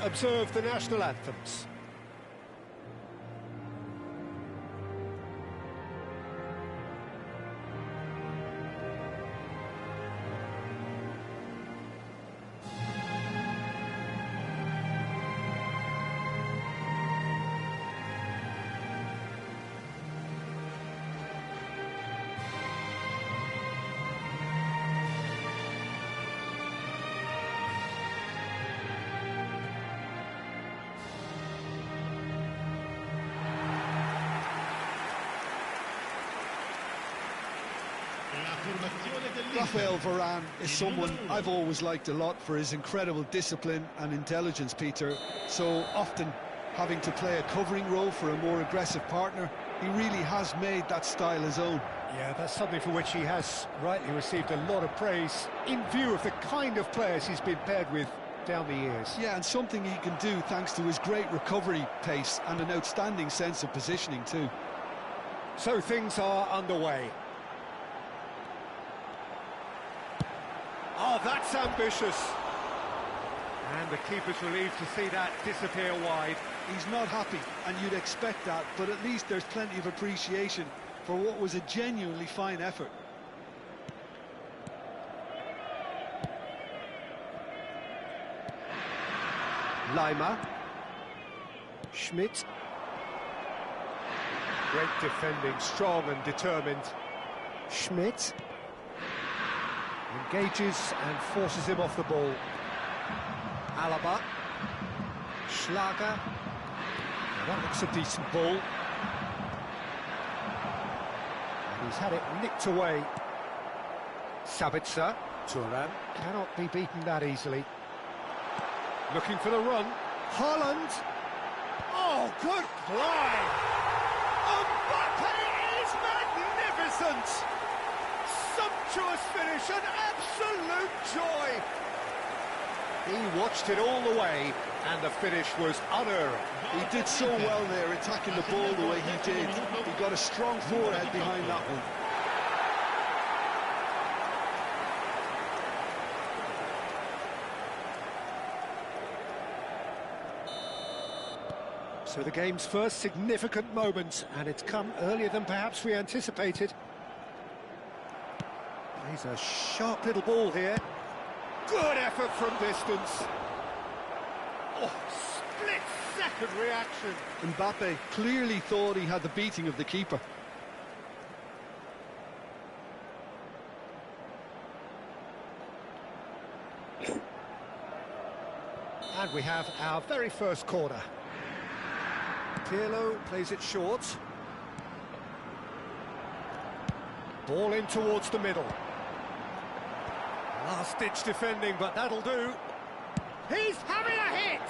observe the national anthems. Raphael Varane is someone I've always liked a lot for his incredible discipline and intelligence, Peter. So often having to play a covering role for a more aggressive partner, he really has made that style his own. Yeah, that's something for which he has rightly received a lot of praise in view of the kind of players he's been paired with down the years. Yeah, and something he can do thanks to his great recovery pace and an outstanding sense of positioning too. So things are underway. Oh, that's ambitious. And the keeper's relieved to see that disappear wide. He's not happy, and you'd expect that, but at least there's plenty of appreciation for what was a genuinely fine effort. Lima. Schmidt. Great defending, strong and determined. Schmidt. Engages and forces him off the ball. Alaba. Schlager. That looks a decent ball. And he's had it nicked away. Sabitzer. Thuram cannot be beaten that easily. Looking for the run. Haaland. Oh, good play! Mbappe is magnificent! Sumptuous finish, an absolute joy! He watched it all the way, and the finish was unerring. He did so well there, attacking the ball the way he did. He got a strong forehead behind that one. So the game's first significant moment, and it's come earlier than perhaps we anticipated. He's a sharp little ball here. Good effort from distance. Oh, split-second reaction. Mbappe clearly thought he had the beating of the keeper. And we have our very first corner. Pirlo plays it short. Ball in towards the middle. Last-ditch defending, but that'll do. He's having a hit!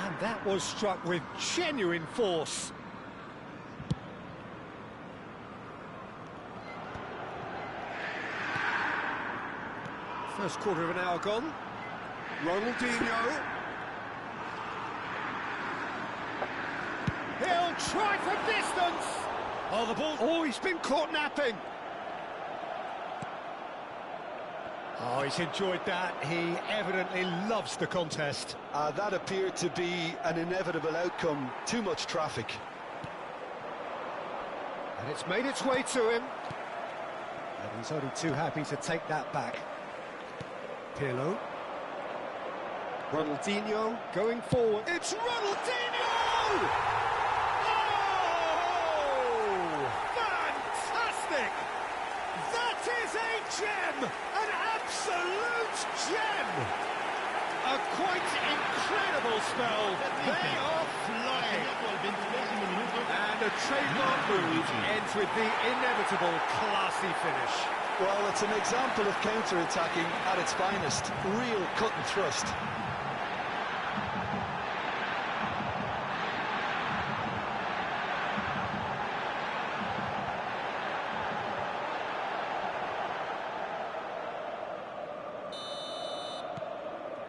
And that was struck with genuine force. First quarter of an hour gone. Ronaldinho. He'll try for distance! Oh, the ball... Oh, he's been caught napping! Oh, he's enjoyed that. He evidently loves the contest. That appeared to be an inevitable outcome. Too much traffic. And it's made its way to him. And he's only too happy to take that back. Pirlo. Ronaldinho going forward. It's Ronaldinho! Fantastic! That is a gem! An absolute gem! A quite incredible spell. They are flying. And a trademark move ends with the inevitable classy finish. Well, it's an example of counter-attacking at its finest. Real cut and thrust.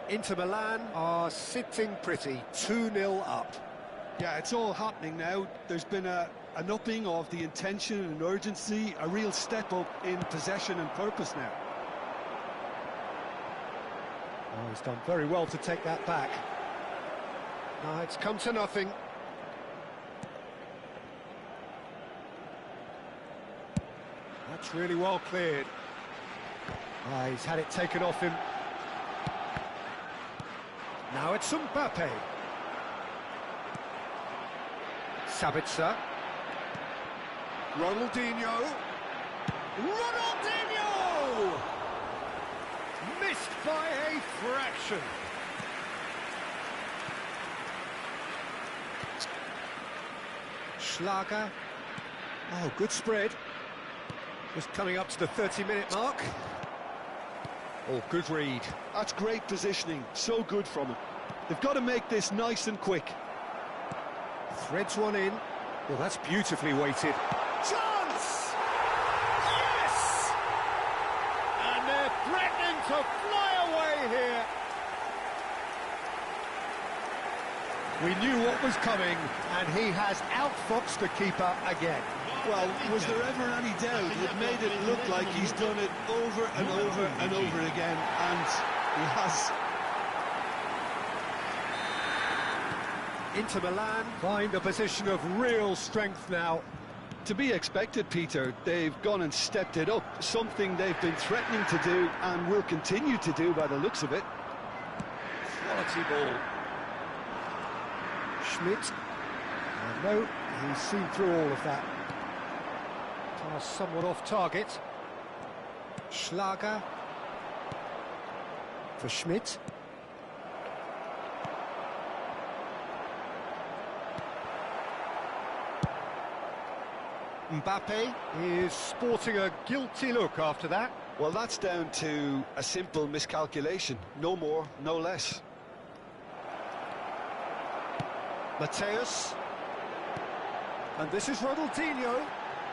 Inter Milan are sitting pretty, 2-0 up. Yeah, it's all happening now. There's been an upping of the intention and urgency, a real step up in possession and purpose now. Oh, he's done very well to take that back. No, it's come to nothing. That's really well cleared. Ah, he's had it taken off him. Now it's Mbappe. Sabitzer. Ronaldinho. Ronaldinho! Missed by a fraction. Schlager. Oh, good spread. Just coming up to the 30-minute mark. Oh, good read. That's great positioning, so good from him. They've got to make this nice and quick. Threads one in. Well, that's beautifully weighted. Chance! Yes! And they're threatening to fly away here. We knew what was coming, and he has outfoxed the keeper again. Well, was there ever any doubt? It made it look like he's done it over and over and over again, and he has. Inter Milan find a position of real strength now. To be expected, Peter. They've gone and stepped it up, something they've been threatening to do and will continue to do by the looks of it. Quality ball. Schmidt. No, he's seen through all of that. Pass somewhat off target. Schlager. For Schmidt. Mbappe is sporting a guilty look after that. Well, that's down to a simple miscalculation. No more, no less. Mateus. And this is Ronaldinho.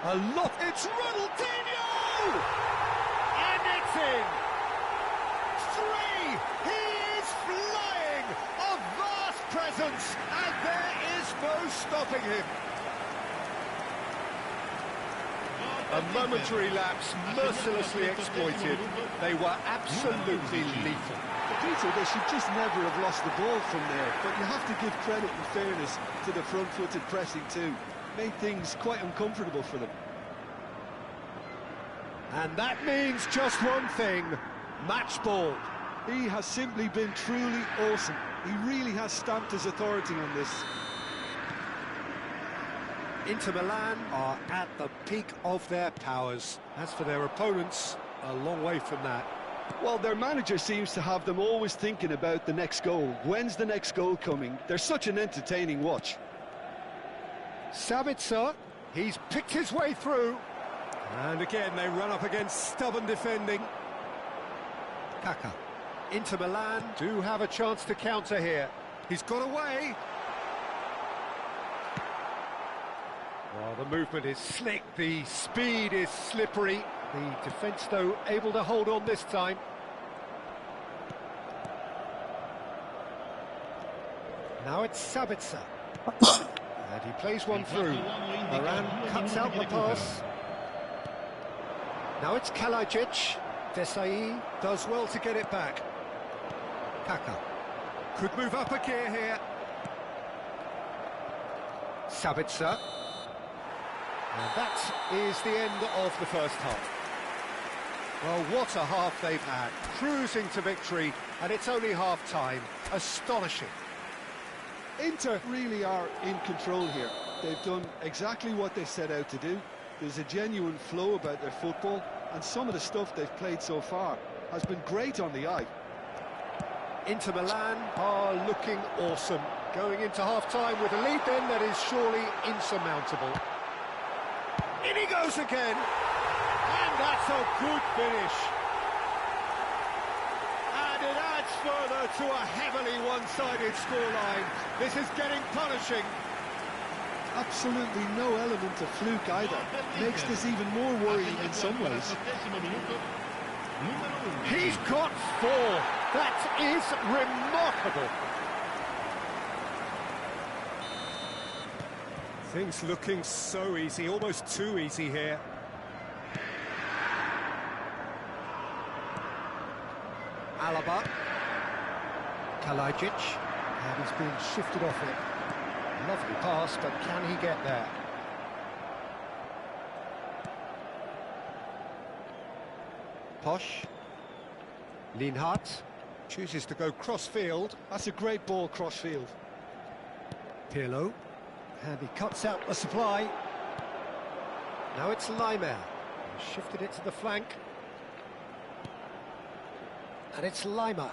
A lot. It's Ronaldinho! And it's in. 3. He is flying. A vast presence. And there is no stopping him. A momentary lapse, mercilessly exploited. They were absolutely lethal. Peter, they should just never have lost the ball from there, but you have to give credit and fairness to the front-footed pressing too. Made things quite uncomfortable for them. And that means just one thing, match ball. He has simply been truly awesome. He really has stamped his authority on this. Inter Milan are at the peak of their powers. As for their opponents, a long way from that. Well, their manager seems to have them always thinking about the next goal. When's the next goal coming? They're such an entertaining watch. Sabitzer, he's picked his way through. And again, they run up against stubborn defending. Kaka. Inter Milan do have a chance to counter here. He's got away. Well, the movement is slick, the speed is slippery. The defence, though, able to hold on this time. Now it's Sabitzer. And he plays one through. Varane cuts out the pass. Now it's Kalajic. Desai does well to get it back. Kaka. Could move up a gear here. Sabitzer. And that is the end of the first half. Well, what a half they've had. Cruising to victory, and it's only half-time. Astonishing. Inter really are in control here. They've done exactly what they set out to do. There's a genuine flow about their football, and some of the stuff they've played so far has been great on the eye. Inter Milan are looking awesome. Going into half-time with a lead then that is surely insurmountable. In he goes again, and that's a good finish. And it adds further to a heavily one-sided scoreline. This is getting punishing. Absolutely no element of fluke either. Makes this even more worrying in some ways. He's got 4. That is remarkable. Things looking so easy, almost too easy here. Alaba. Kalajic, and he's being shifted off it. Lovely pass, but can he get there? Posh. Lienhardt chooses to go cross-field. That's a great ball cross-field. Pirlo, and he cuts out the supply. Now it's Laimer. He's shifted it to the flank. And it's Laimer.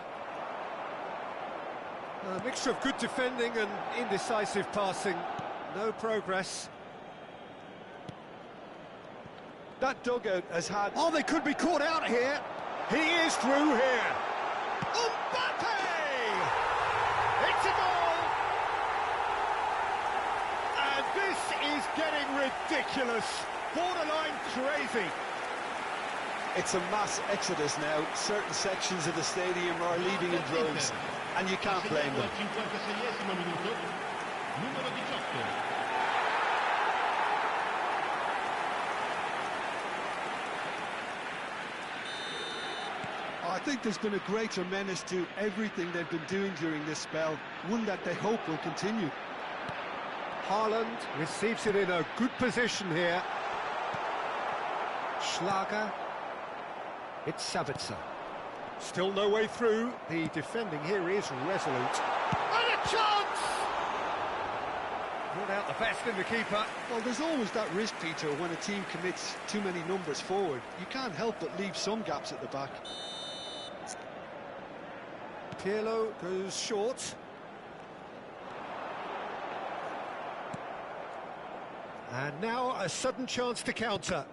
A mixture of good defending and indecisive passing. No progress. That dugout has had... Oh, they could be caught out here. He is through here. Mbappe! It's a goal! And this is getting ridiculous. Borderline crazy. It's a mass exodus now. Certain sections of the stadium are leaving in droves, and you can't blame them. I think there's been a greater menace to everything they've been doing during this spell, one that they hope will continue. Haaland receives it in a good position here. Schlager. It's Sabitzer. Still no way through. The defending here is resolute. And a chance! Brought out the best in the keeper. Well, there's always that risk, Peter, when a team commits too many numbers forward. You can't help but leave some gaps at the back. Pirlo goes short. And now a sudden chance to counter.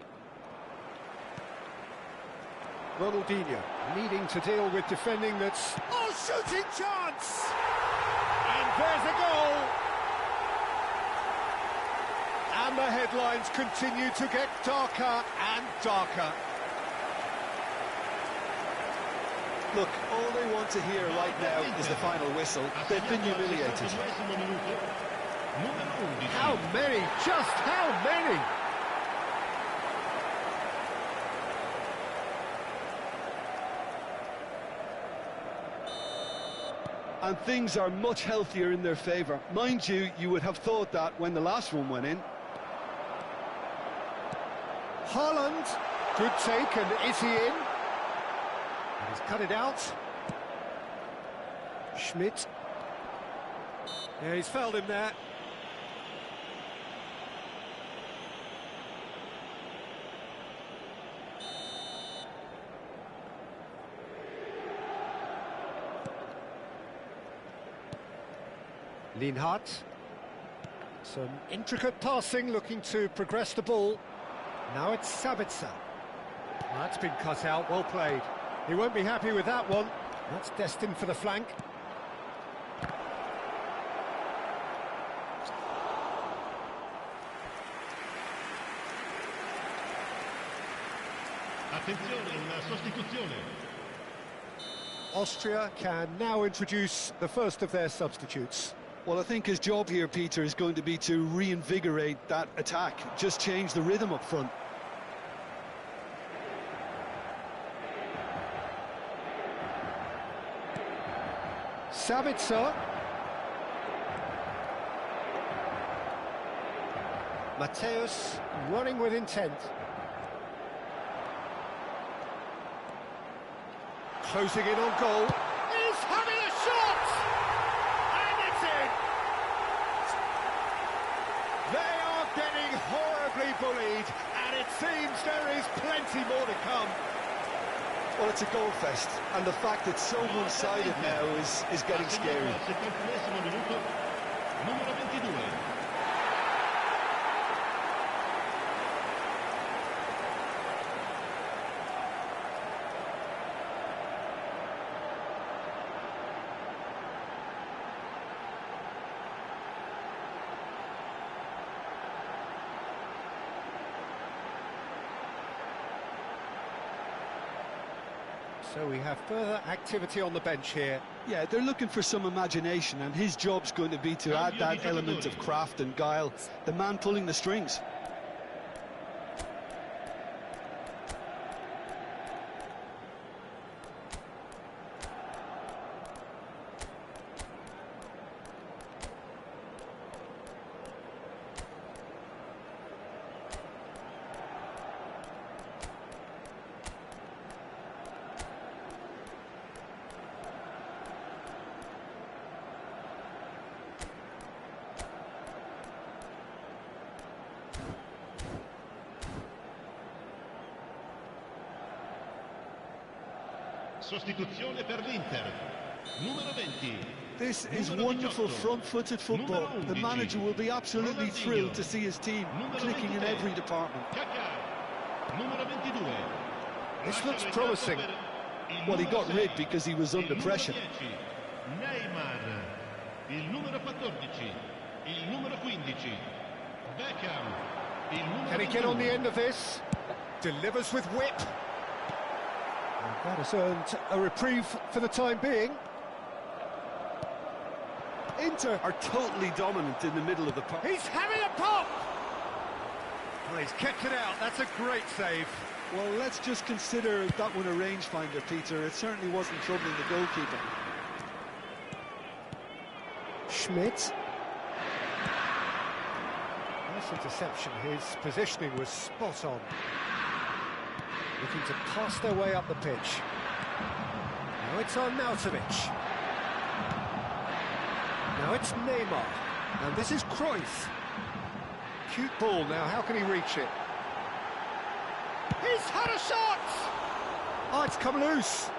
Ronaldinho needing to deal with defending that's... Oh, shooting chance! And there's a goal! And the headlines continue to get darker and darker. Look, all they want to hear right now is the final whistle. They've been humiliated. How many? Just how many? And things are much healthier in their favour. Mind you, you would have thought that when the last one went in. Haaland, good take, and is he in? And he's cut it out. Schmidt. Yeah, he's fouled him there. Lienhardt. Some intricate passing, looking to progress the ball. Now it's Sabitzer. That's been cut out, well played. He won't be happy with that one. That's destined for the flank. Attenzione, la sostituzione. Austria can now introduce the first of their substitutes. Well, I think his job here, Peter, is going to be to reinvigorate that attack, just change the rhythm up front. Sabitzer. Matthäus running with intent. Closing in on goal. He's having a shot! And it's in! They are getting horribly bullied, and it seems there is plenty more to come. Well, it's a goal fest, and the fact it's so one-sided now is getting scary. Numero 22. So we have further activity on the bench here. Yeah, they're looking for some imagination, and his job's going to be to add that element of craft and guile, the man pulling the strings. sostituzione per l'Inter. Numero 20. This is Numero wonderful 18. front-footed football. Numero The 11. manager will be absolutely Ronaldinho. thrilled to see his team Numero clicking in 23. every department. Kaká. Numero 22. This looks Lascia il promising. campo per il Well, he numero got rid 6. because he was Il under numero pressure. 10. Neymar. Il numero 14. Il numero 15. Beckham. Il numero Can he get on the 21. end of this? Delivers with whip. And that has earned a reprieve for the time being. Inter are totally dominant in the middle of the park. He's having a pop! Well, he's kept it out. That's a great save. Well, let's just consider that one a rangefinder, Peter. It certainly wasn't troubling the goalkeeper. Schmidt. Nice interception. His positioning was spot on. Looking to pass their way up the pitch. Now it's Arnautovic. Now it's Neymar. And this is Cruyff. Cute ball now. How can he reach it? He's had a shot! Oh, it's come loose.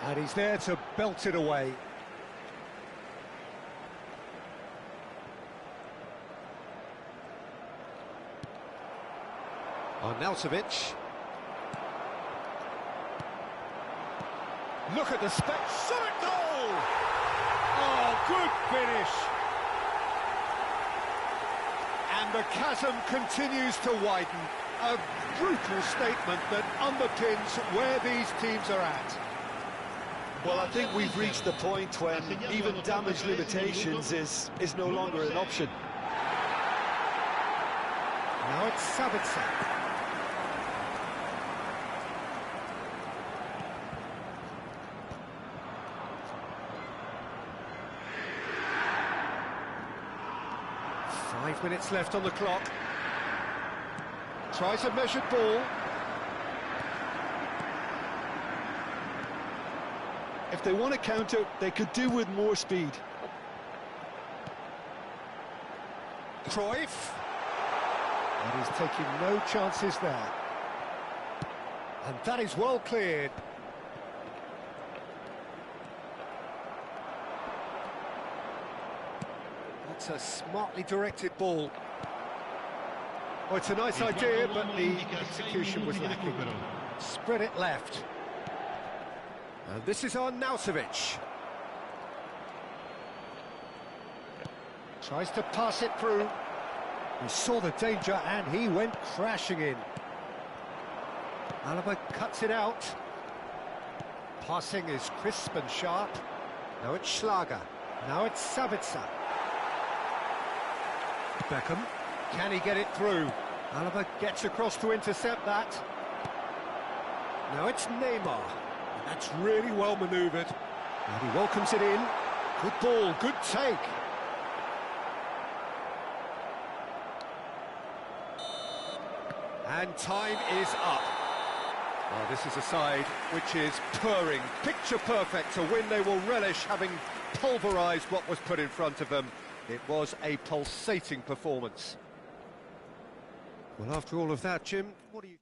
And he's there to belt it away. Arnautovic. Look at the spectacular goal! Oh, good finish! And the chasm continues to widen. A brutal statement that underpins where these teams are at. Well, I think we've reached the point when even damage limitations is no longer an option. Now it's Sabitzer. Five minutes left on the clock. Tries a measured ball. If they want to counter, they could do with more speed. Cruyff. And he's taking no chances there. And that is well cleared. That's a smartly directed ball. Oh, it's a nice idea, but the execution was lacking. Spread it left. And this is Arnautovic. Tries to pass it through. He saw the danger and he went crashing in. Alaba cuts it out. Passing is crisp and sharp. Now it's Schlager. Now it's Sabitzer. Beckham. Can he get it through? Alaba gets across to intercept that. Now it's Neymar. And that's really well manoeuvred. And he welcomes it in. Good ball, good take. And time is up. Well, this is a side which is purring, picture perfect, a win they will relish, having pulverised what was put in front of them. It was a pulsating performance. Well, after all of that, Jim, what do you...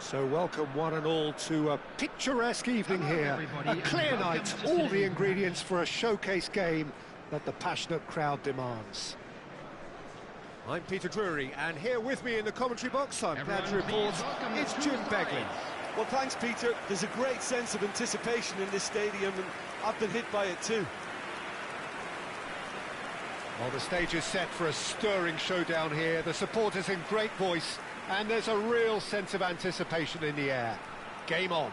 So welcome one and all to a picturesque evening here. A clear night, all the ingredients for a showcase game that the passionate crowd demands. I'm Peter Drury, and here with me in the commentary box, I'm glad to report, it's Jim Begley. Well, thanks, Peter. There's a great sense of anticipation in this stadium, and I've been hit by it too. Well, the stage is set for a stirring showdown here. The supporters in great voice, and there's a real sense of anticipation in the air. Game on.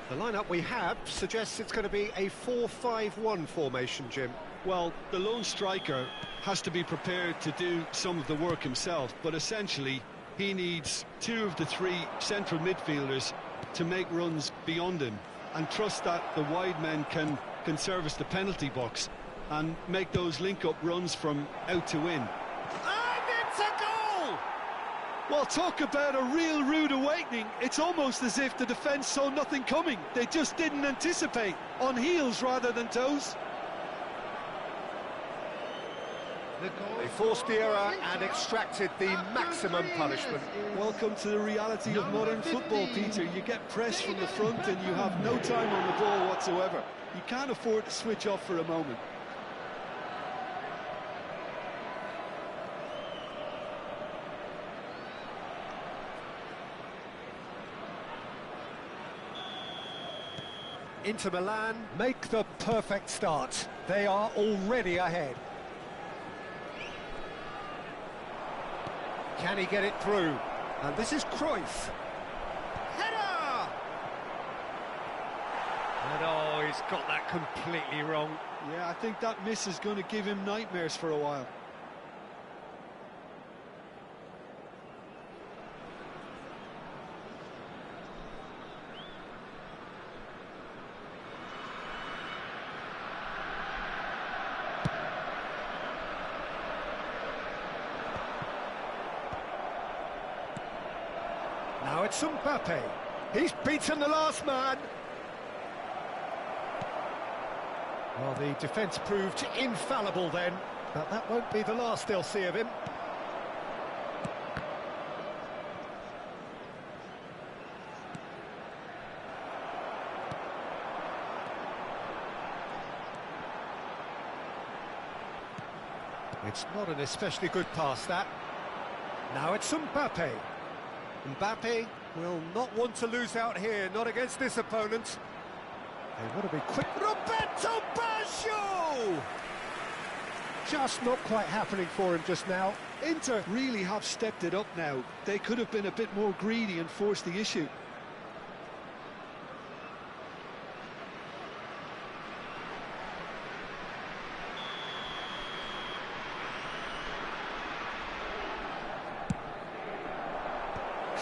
The lineup we have suggests it's going to be a 4-5-1 formation, Jim. Well, the lone striker has to be prepared to do some of the work himself, but essentially he needs two of the three central midfielders to make runs beyond him and trust that the wide men can service the penalty box and make those link-up runs from out to in. And it's a goal! Well, talk about a real rude awakening. It's almost as if the defence saw nothing coming. They just didn't anticipate, on heels rather than toes. They forced the error and extracted the maximum punishment. Welcome to the reality of modern football, Peter. You get pressed from the front and you have no time on the ball whatsoever. You can't afford to switch off for a moment. Inter Milan make the perfect start. They are already ahead. Can he get it through? And this is Cruyff. Header! And oh, he's got that completely wrong. Yeah, I think that miss is going to give him nightmares for a while. Now it's Mbappe. He's beaten the last man. Well, the defence proved infallible then, but that won't be the last they'll see of him. It's not an especially good pass, that. Now it's Mbappe. Mbappe will not want to lose out here, not against this opponent. They want to be quick. Roberto Baggio! Just not quite happening for him just now. Inter really have stepped it up now. They could have been a bit more greedy and forced the issue.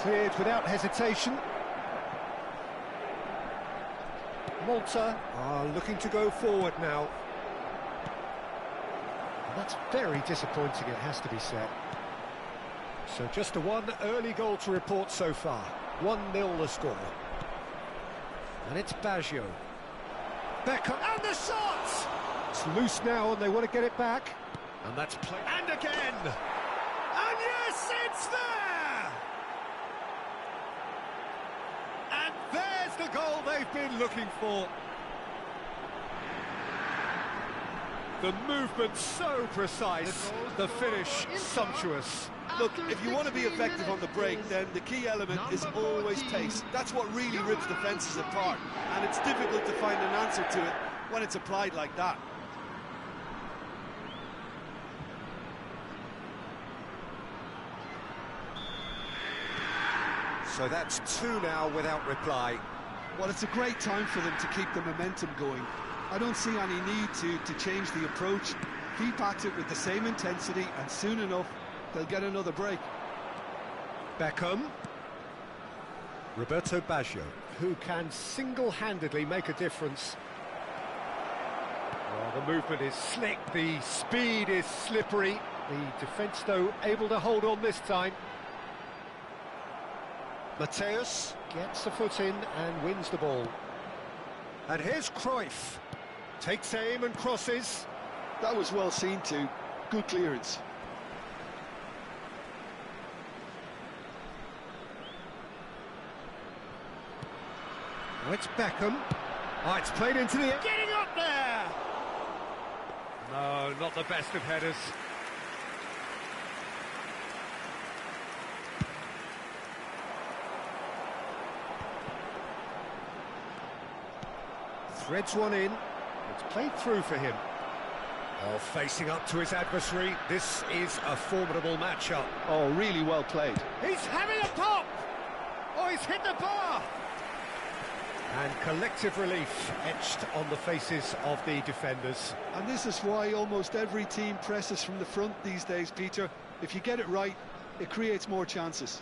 Cleared without hesitation. Malta are looking to go forward now. And that's very disappointing, it has to be said. So just the one early goal to report so far. 1-0 the score. And it's Baggio. Beckham, and the shot! It's loose now and they want to get it back. And that's played. And again! And yes, it's there! And there's the goal they've been looking for. The movement so precise, the finish sumptuous. Look, if you want to be effective on the break, then the key element is always pace. That's what really rips defences apart, and it's difficult to find an answer to it when it's applied like that. So that's 2 now without reply. Well, it's a great time for them to keep the momentum going. I don't see any need to change the approach. Keep at it with the same intensity, and soon enough, they'll get another break. Beckham. Roberto Baggio, who can single-handedly make a difference. Well, the movement is slick, the speed is slippery. The defence, though, able to hold on this time. Mateus gets the foot in and wins the ball. And here's Cruyff. Takes aim and crosses. That was well seen too. Good clearance. Now it's Beckham. Oh, it's played into the... Getting up there! No, not the best of headers. Threads one in. It's played through for him. Oh, facing up to his adversary. This is a formidable matchup. Oh, really well played. He's having a pop! Oh, he's hit the bar! And collective relief etched on the faces of the defenders. And this is why almost every team presses from the front these days, Peter. If you get it right, it creates more chances.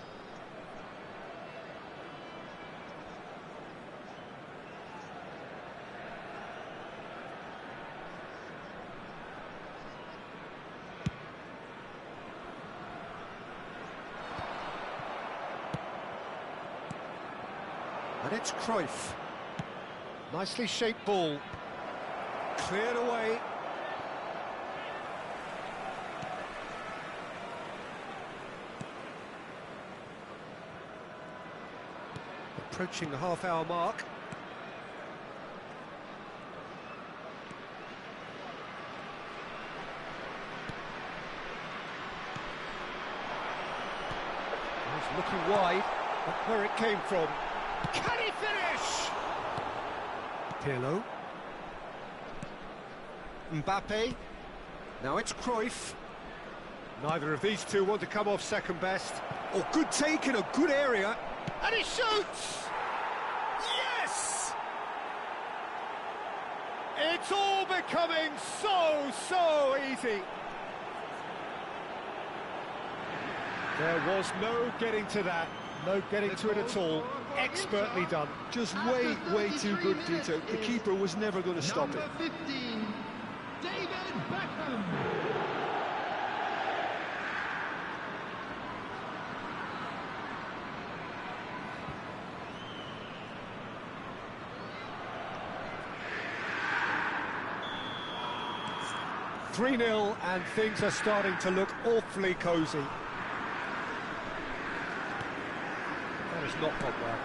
And it's Cruyff. Nicely shaped ball. Cleared away. Approaching the half-hour mark. He's looking wide, but where it came from. Can he finish? Pirlo. Mbappe. Now it's Cruyff. Neither of these two want to come off second best. Oh, good take in a good area. And he shoots! Yes! It's all becoming so easy. There was no getting to that. No getting to it at all. Expertly done. Just way too good, Peter. The keeper was never going to stop it. 15, David Beckham. Three 3-0 and things are starting to look awfully cosy. That has not gone well.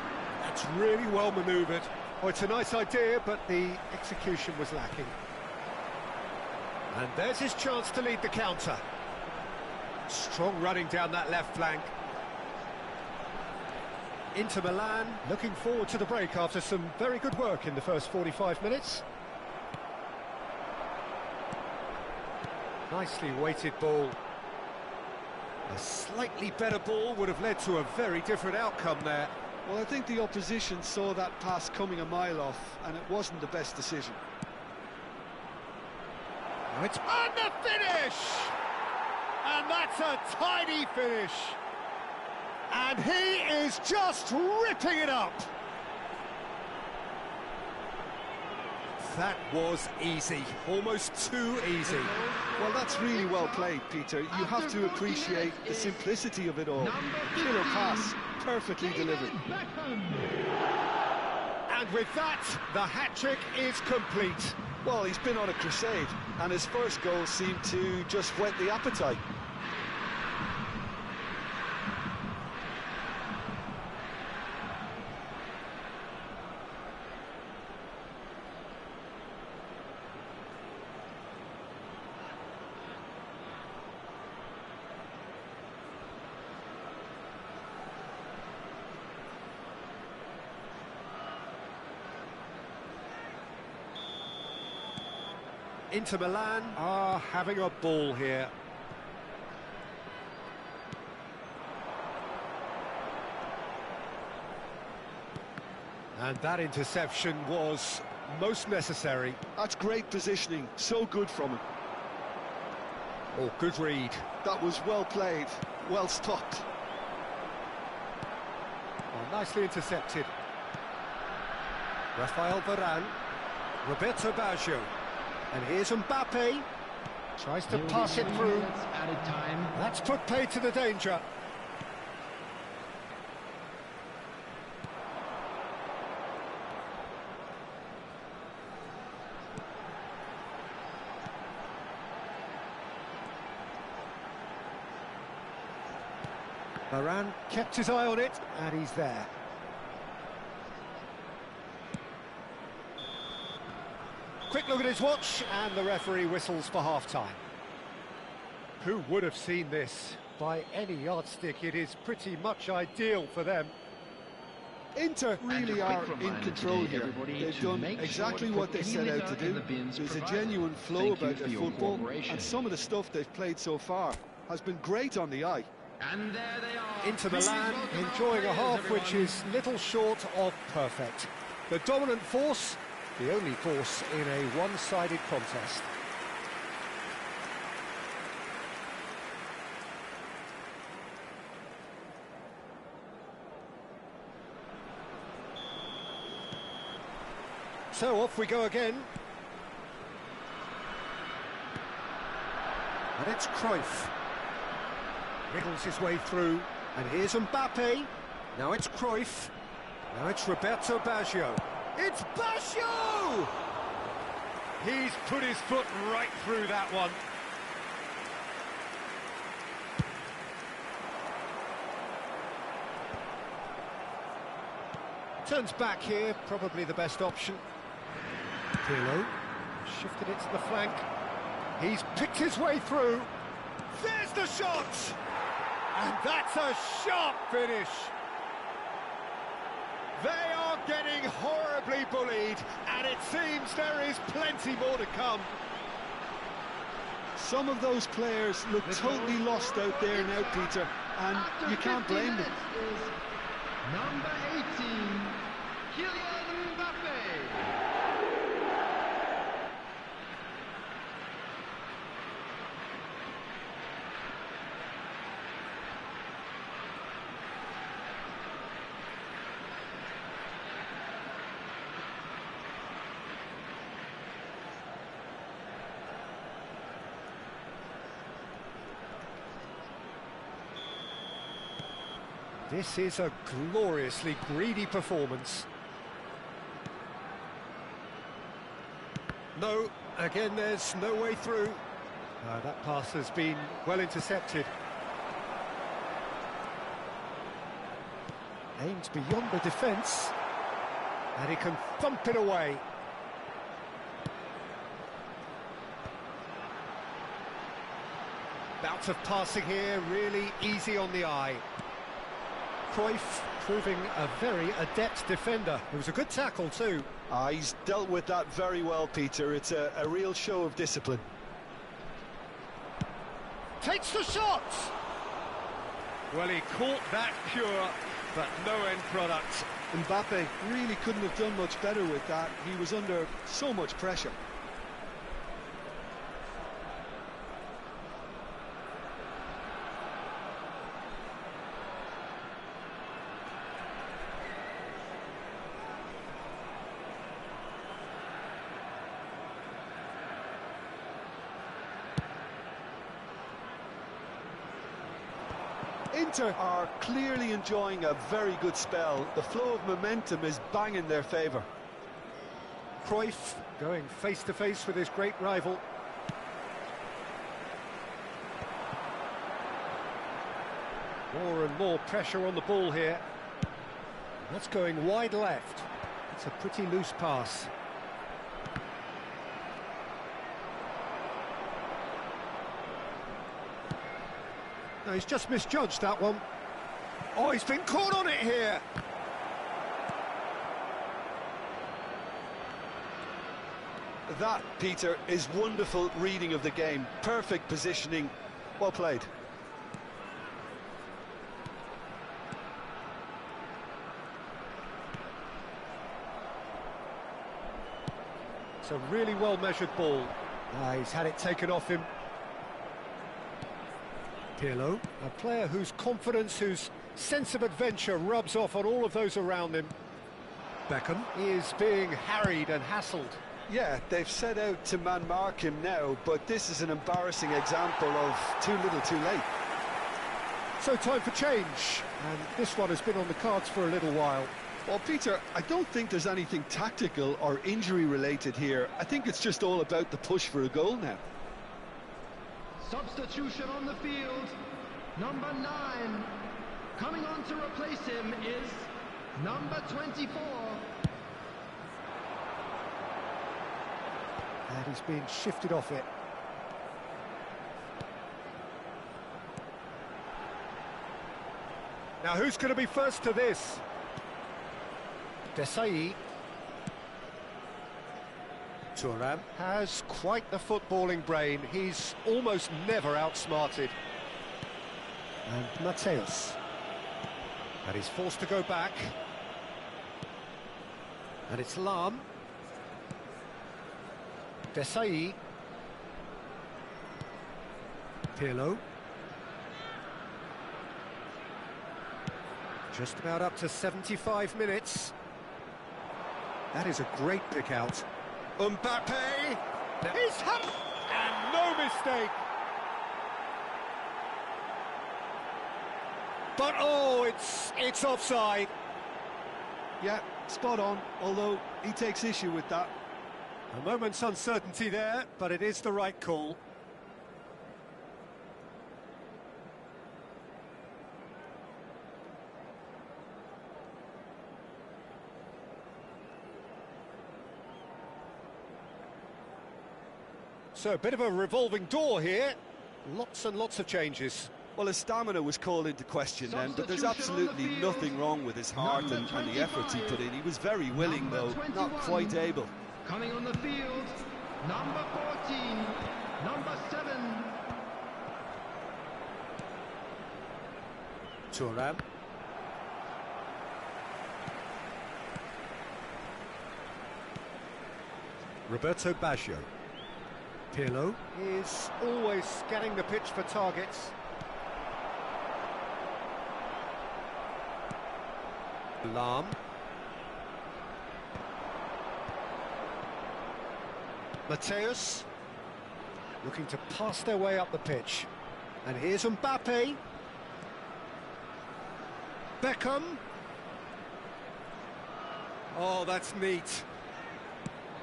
That's really well manoeuvred. Oh, it's a nice idea, but the execution was lacking. And there's his chance to lead the counter. Strong running down that left flank. Inter Milan looking forward to the break after some very good work in the first 45 minutes. Nicely weighted ball. A slightly better ball would have led to a very different outcome there. Well, I think the opposition saw that pass coming a mile off, and it wasn't the best decision. Now it's on the finish! And that's a tidy finish. And he is just ripping it up. That was easy, almost too easy. Well, that's really well played, Peter. You have to appreciate the simplicity of it all. Killer pass, perfectly delivered. And with that, the hat-trick is complete. Well, he's been on a crusade, and his first goal seemed to just whet the appetite. Inter Milan are having a ball here. And that interception was most necessary. That's great positioning, so good from him. Oh, good read. That was well played, well stopped. Oh, nicely intercepted. Rafael Varane, Roberto Baggio. And here's Mbappe. Tries to pass it through. Added time. That's put paid to the danger. Varane kept his eye on it, and he's there. Quick look at his watch, and the referee whistles for half-time. Who would have seen this? By any yardstick, it is pretty much ideal for them. Inter really are in control here. They've done exactly what they set out to do. There's a genuine flow about their football, and some of the stuff they've played so far has been great on the eye. And there they are. Into Milan, enjoying a half which is little short of perfect. The dominant force, the only force in a one-sided contest. So off we go again. And it's Cruyff. Wriggles his way through. And here's Mbappe. Now it's Cruyff. Now it's Roberto Baggio. It's Baggio! He's put his foot right through that one. Turns back here, probably the best option. Pirlo shifted it to the flank. He's picked his way through. There's the shot! And that's a sharp finish. They are getting horribly bullied, and it seems there is plenty more to come. Some of those players look totally lost out there now, Peter, and you can't blame them. Number 18, Kylian Mbappe. This is a gloriously greedy performance. No, again there's no way through. That pass has been well intercepted. Aimed beyond the defence. And he can thump it away. Bout of passing here, really easy on the eye. Cruyff proving a very adept defender. It was a good tackle too. He's dealt with that very well, Peter. It's a real show of discipline. Takes the shot! Well, he caught that pure, but no end product. Mbappe really couldn't have done much better with that. He was under so much pressure. Inter are clearly enjoying a very good spell. The flow of momentum is bang in their favour. Cruyff going face-to-face with his great rival. More and more pressure on the ball here. That's going wide left. It's a pretty loose pass. No, he's just misjudged that one. Oh, he's been caught on it here. That, Peter, is wonderful reading of the game. Perfect positioning. Well played. It's a really well-measured ball. He's had it taken off him. Pirlo, a player whose confidence, whose sense of adventure rubs off on all of those around him. Beckham is being harried and hassled. Yeah, they've set out to man-mark him now, but this is an embarrassing example of too little too late. So time for change, and this one has been on the cards for a little while. Well, Peter, I don't think there's anything tactical or injury-related here. I think it's just all about the push for a goal now. Substitution on the field, number 9. Coming on to replace him is number 24. And he's being shifted off it. Now who's going to be first to this? Desailly. Thuram has quite the footballing brain. He's almost never outsmarted. And Mateus. And he's forced to go back. And it's Lahm. Desailly. Pirlo. Just about up to 75 minutes. That is a great pick out. Mbappe! He's had... And no mistake! But oh, it's offside. Yeah, spot on, although he takes issue with that. A moment's uncertainty there, but it is the right call. So, a bit of a revolving door here. Lots and lots of changes. Well, his stamina was called into question then, but there's absolutely nothing wrong with his heart and the efforts he put in. He was very willing, though, not quite able. Coming on the field, number 14, number 7. Thuram. Roberto Baggio. Pirlo is always scanning the pitch for targets. Lahm. Mateus looking to pass their way up the pitch. And here's Mbappe. Beckham. Oh, that's neat.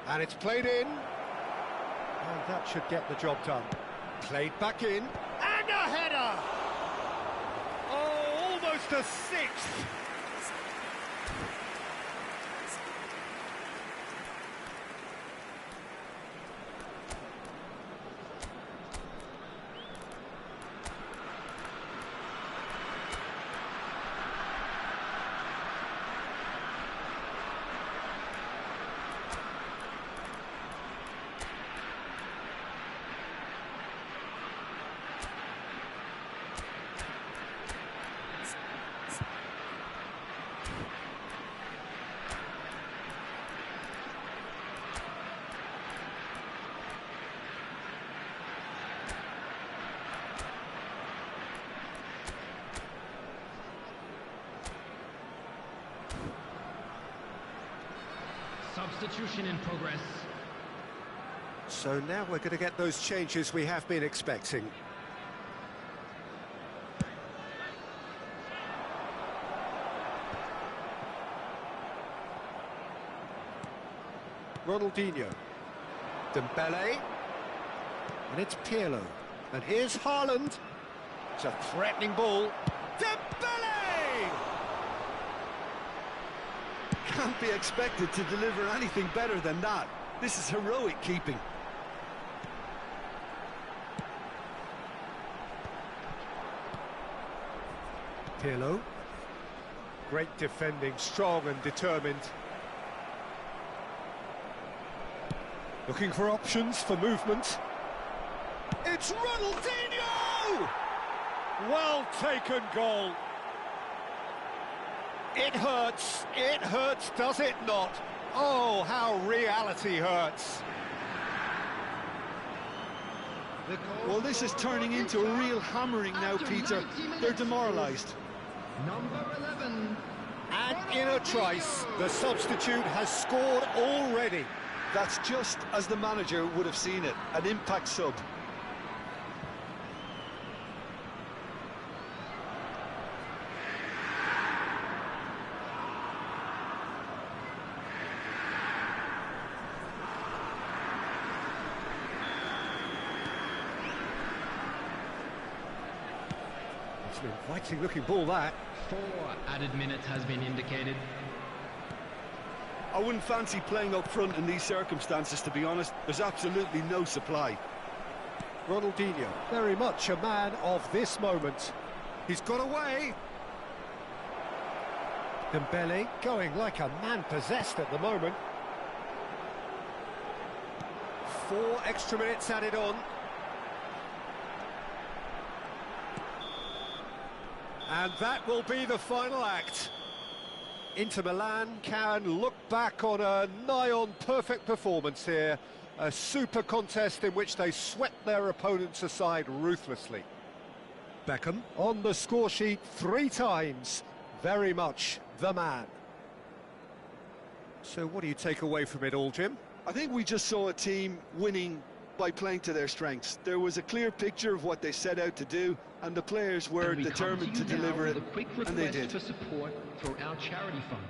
And it's played in. And that should get the job done. Played back in. And a header! Oh, almost a sixth. Substitution in progress. So now we're going to get those changes we have been expecting. Ronaldinho. Dembele. And it's Pirlo. And here's Haaland. It's a threatening ball. Dembele! Can't be expected to deliver anything better than that. This is heroic keeping. Pirlo. Great defending, strong and determined. Looking for options for movement. It's Ronaldinho! Well taken goal. It hurts, does it not? Oh, how reality hurts. Well, this is turning into a real hammering now, Peter. They're demoralised. Number 11. And in a trice, the substitute has scored already. That's just as the manager would have seen it, an impact sub. It's an inviting looking ball, that. 4 added minutes has been indicated. I wouldn't fancy playing up front in these circumstances, to be honest. There's absolutely no supply. Ronaldinho, very much a man of this moment. He's got away. Dembele going like a man possessed at the moment. 4 extra minutes added on. And that will be the final act. Inter Milan can look back on a nigh-on perfect performance here. A super contest in which they swept their opponents aside ruthlessly. Beckham on the score sheet 3 times. Very much the man. So what do you take away from it all, Jim? I think we just saw a team winning by playing to their strengths. There was a clear picture of what they set out to do, and the players were determined to deliver it, and they did. For support for our charity fund.